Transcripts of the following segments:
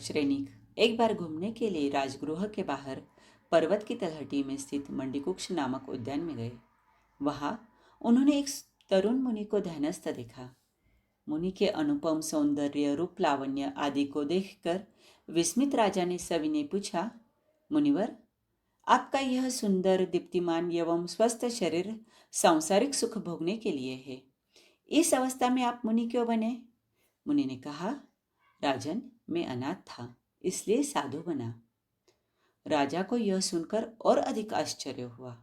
दक्षिणैनिक एक बार घूमने के लिए राजगृह के बाहर पर्वत की तलहटी में स्थित मंडीकुक्ष नामक उद्यान में गए। वहां उन्होंने एक तरुण मुनि को ध्यानस्थ देखा। मुनि के अनुपम सौंदर्य, रूप, लावण्य आदि को देखकर विस्मित राजा ने सविनय पूछा, मुनिवर, आपका यह सुंदर, दीप्तिमान एवं स्वस्थ शरीर सांसारिक सुख भोगने के लिए है। इस अवस्था में आप मुनि क्यों बने? मुनि ने कहा, राजन, मैं अनाथ था, इसलिए साधु बना। राजा को यह सुनकर और अधिक आश्चर्य हुआ।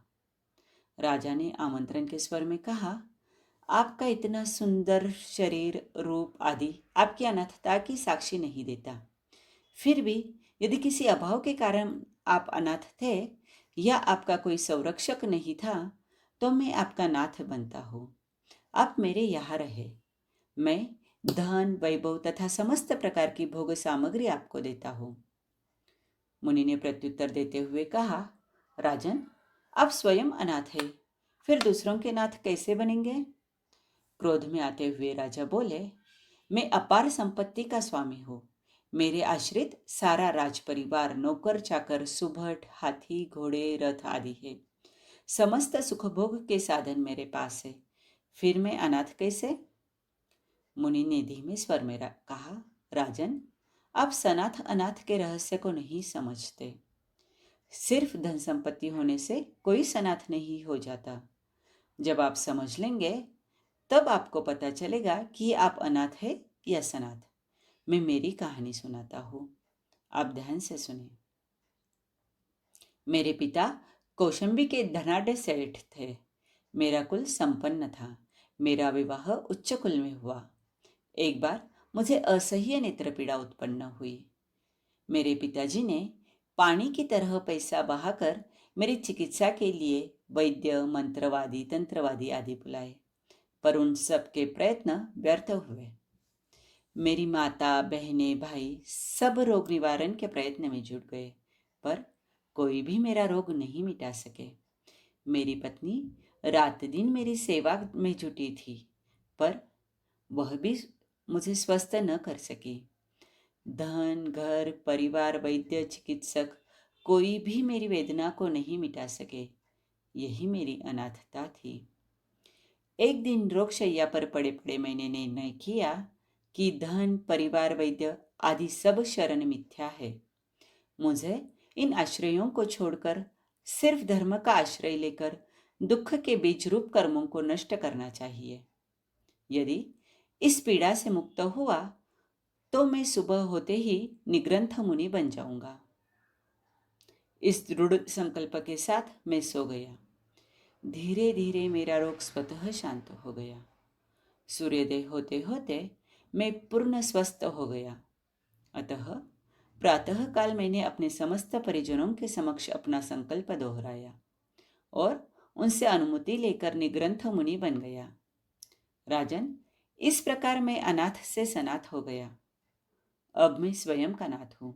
राजा ने आमंत्रण के स्वर में कहा, आपका इतना सुंदर शरीर, रूप आदि आपकी अनाथता की साक्षी नहीं देता। फिर भी यदि किसी अभाव के कारण आप अनाथ थे या आपका कोई संरक्षक नहीं था, तो मैं आपका नाथ बनता हूँ। आप मेरे यहाँ रहे। मैं धन, वैभव तथा समस्त प्रकार की भोग सामग्री आपको देता हूँ। मुनि ने प्रत्युत्तर देते हुए कहा, राजन, आप स्वयं अनाथ हैं, फिर दूसरों के नाथ कैसे बनेंगे? क्रोध में आते हुए राजा बोले, मैं अपार संपत्ति का स्वामी हूँ। मेरे आश्रित सारा राज परिवार, नौकर चाकर, सुभट, हाथी, घोड़े, रथ आदि है। समस्त सुखभोग के साधन मेरे पास है। फिर मैं अनाथ कैसे? मुनि ने धीमे स्वर में कहा, राजन, आप सनाथ अनाथ के रहस्य को नहीं समझते। सिर्फ धन संपत्ति होने से कोई सनाथ नहीं हो जाता। जब आप समझ लेंगे तब आपको पता चलेगा कि आप अनाथ है या सनाथ। मैं मेरी कहानी सुनाता हूँ, आप ध्यान से सुने। मेरे पिता कौशंबी के धनाढ्य सेठ थे। मेरा कुल संपन्न था। मेरा विवाह उच्च कुल में हुआ। एक बार मुझे असह्य नेत्र पीड़ा उत्पन्न हुई। मेरे पिताजी ने पानी की तरह पैसा बहाकर मेरी चिकित्सा के लिए वैद्य, मंत्रवादी, तंत्रवादी आदि बुलाए, पर उन सब के प्रयत्न व्यर्थ हुए। मेरी माता, बहनें, भाई सब रोग निवारण के प्रयत्न में जुट गए, पर कोई भी मेरा रोग नहीं मिटा सके। मेरी पत्नी रात दिन मेरी सेवा में जुटी थी, पर वह भी मुझे स्वस्थ न कर सकी। धन, घर, परिवार, वैद्य, चिकित्सक कोई भी मेरी वेदना को नहीं मिटा सके। यही मेरी अनाथता थी। एक दिन रोगशैया पर पड़े पड़े मैंने निर्णय किया कि धन, परिवार, वैद्य आदि सब शरण मिथ्या है। मुझे इन आश्रयों को छोड़कर सिर्फ धर्म का आश्रय लेकर दुख के बीज रूप कर्मों को नष्ट करना चाहिए। यदि इस पीड़ा से मुक्त हुआ तो मैं सुबह होते ही निग्रंथ मुनि बन जाऊंगा। इस दृढ़ संकल्प के साथ मैं सो गया। धीरे धीरे मेरा रोग स्वतः शांत हो गया। सूर्योदय होते होते मैं पूर्ण स्वस्थ हो गया। अतः प्रातः काल मैंने अपने समस्त परिजनों के समक्ष अपना संकल्प दोहराया और उनसे अनुमति लेकर निग्रंथ मुनि बन गया। राजन, इस प्रकार मैं अनाथ से सनाथ हो गया। अब मैं स्वयं का नाथ हूं,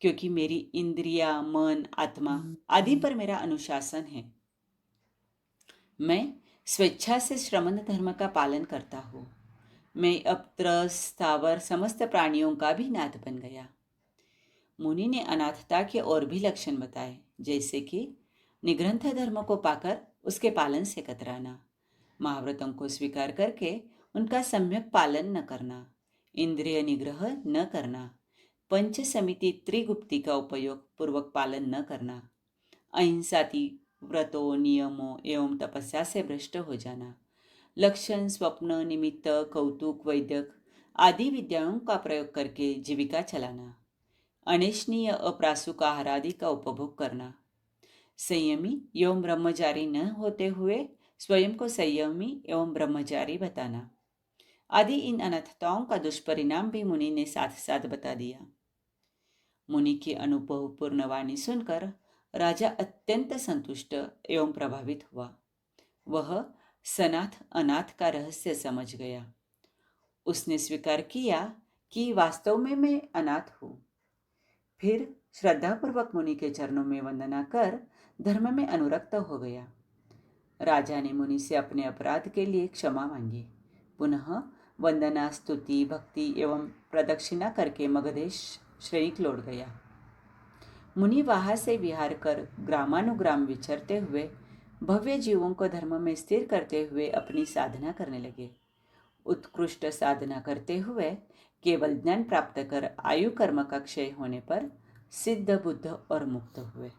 क्योंकि मेरी इंद्रिया, मन, आत्मा आदि पर मेरा अनुशासन है। मैं स्वेच्छा से श्रमण धर्म का पालन करता हूँ। मैं अब त्रस, स्थावर समस्त प्राणियों का भी नाथ बन गया। मुनि ने अनाथता के और भी लक्षण बताए, जैसे कि निग्रंथ धर्म को पाकर उसके पालन से कतराना, महाव्रतों को स्वीकार करके उनका सम्यक पालन न करना, इंद्रिय निग्रह न करना, पंच समिति त्रिगुप्ति का उपयोग पूर्वक पालन न करना, अहिंसाती व्रतों, नियमों एवं तपस्या से भ्रष्ट हो जाना, लक्षण, स्वप्न, निमित्त, कौतुक, वैद्यक आदि विद्याओं का प्रयोग करके जीविका चलाना, अनिष्णीय अप्रासुक आहार आदि का उपभोग करना, संयमी एवं ब्रह्मचारी न होते हुए स्वयं को संयमी एवं ब्रह्मचारी बताना आदि इन अनर्थताओं का दुष्परिणाम भी मुनि ने साथ साथ बता दिया। मुनि की अनुभवपूर्ण वाणी सुनकर राजा अत्यंत संतुष्ट एवं प्रभावित हुआ। वह सनाथ अनाथ का रहस्य समझ गया। उसने स्वीकार किया कि वास्तव में मैं अनाथ हूं। फिर श्रद्धापूर्वक मुनि के चरणों में वंदना कर धर्म में अनुरक्त हो गया। राजा ने मुनि से अपने अपराध के लिए क्षमा मांगी। पुनः वंदना, स्तुति, भक्ति एवं प्रदक्षिणा करके मगधेश श्रेणिक लौट गया। मुनि वहां से विहार कर ग्रामानुग्राम विचरते हुए भव्य जीवों को धर्म में स्थिर करते हुए अपनी साधना करने लगे। उत्कृष्ट साधना करते हुए केवल ज्ञान प्राप्त कर आयु कर्म का क्षय होने पर सिद्ध, बुद्ध और मुक्त हुए।